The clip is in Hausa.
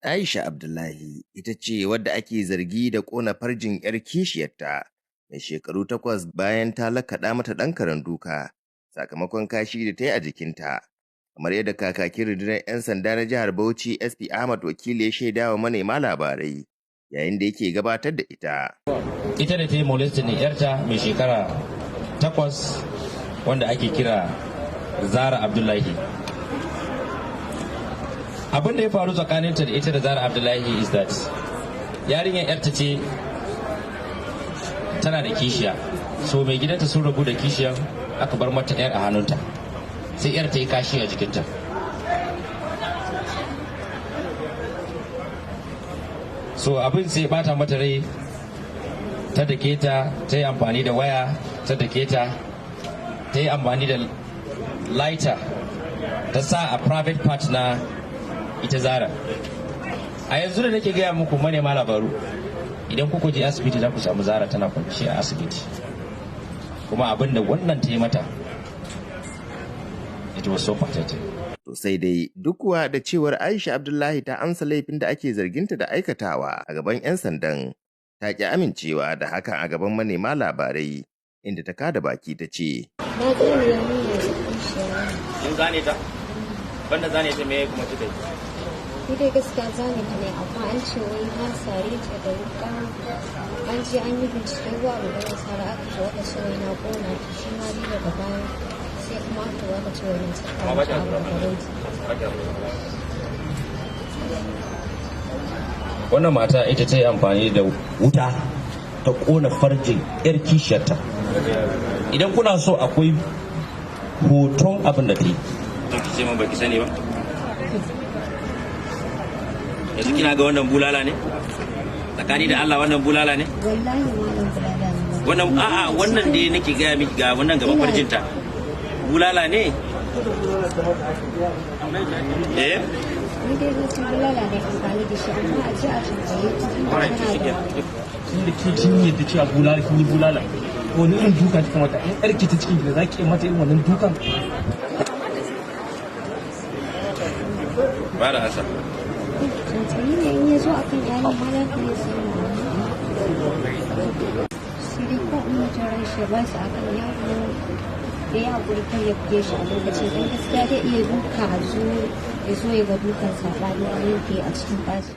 Aisha Abdullahi ita ce wadda ake zargi da ƙona farjin 'yar kishiyarta mai shekaru 8 bayan ta lakaɗa mata ɗan karen duka sakamakon kashi da ta yi a jikinta. Kamar yadda kakakin rundunar 'yan sanda na jihar Bauchi SP Ahmad Wakili ya shaida wa manema labarai yayin da yake gabatar da ita. Ita da ta yi molestin ne 'yarta mai shekara 8 wanda ake kira Zara Abdullahi. Abin da ya faru tsakaninta da ita da Zara Abdullahi is that yarinyar 'yarta ce tana da kishiya, so mai gidanta sun rabu da kishiyar aka bar mata 'yar a hannunta, sai 'yar ta yi kashi a jikinta. So abin sai bata mata rai, ta dake ta yi amfani da waya, ta dake ta yi amfani da lighter ta sa a private part na ita Zara. A yanzu da nake gaya muku manema labaru, idan kuka je asibiti za ku samu Zara tana kwanci a asibiti, kuma abin da wannan ta yi mata, it was so pathetic. To sai dai duk kuwa da cewar Aisha Abdullahi ta amsa laifin da ake zarginta da aikatawa a gaban 'yan sandan, ta ki amincewa da hakan a gaban manema labarai, inda ta kada baki ta ce. Na gane ya nuna da kishiya. Kin gane ta? Banda zane ta me kuma kika yi? Ni dai gaskiya zane ta ne, amma an ce wai na sare ta da wuka. An je an yi bincike zuwa da sara aka ce wata ce wai na kona ta, shi ma ni daga baya sai kuma aka wata ce wai na saka ta a gabarai. Wannan mata ita ta yi amfani da wuta ta kona farjin 'yar kishiyarta. Idan kuna so akwai hoton abin da ta yi. Ki ce man baki sani ba? Yanzu kina ga wannan bulala ne? Tsakani da Allah wannan bulala ne? Wallahi wannan bulala ne. Wannan a'a wannan dai nake gaya miki ga wannan gaban farjinta. Bulala ne? Eh? Ni dai zai bulala ne amfani da shi, amma a ji a tambaye ta. Inda ke kin yadda cewa bulala kin yi bulala. Wani irin duka ta kamata in yarki ta cikin gida za ki mata irin wannan dukan? Ba da hasa. Tantani ne in ya zo a kan yayin malar da ya sai sai dai ko in mutum ran shi ba shi akan yaro da ya haƙuri kan ya buge shi a lokacin don gaskiya zai iya duka a zo ya ga dukan saɓani a yanke a cikin bashi.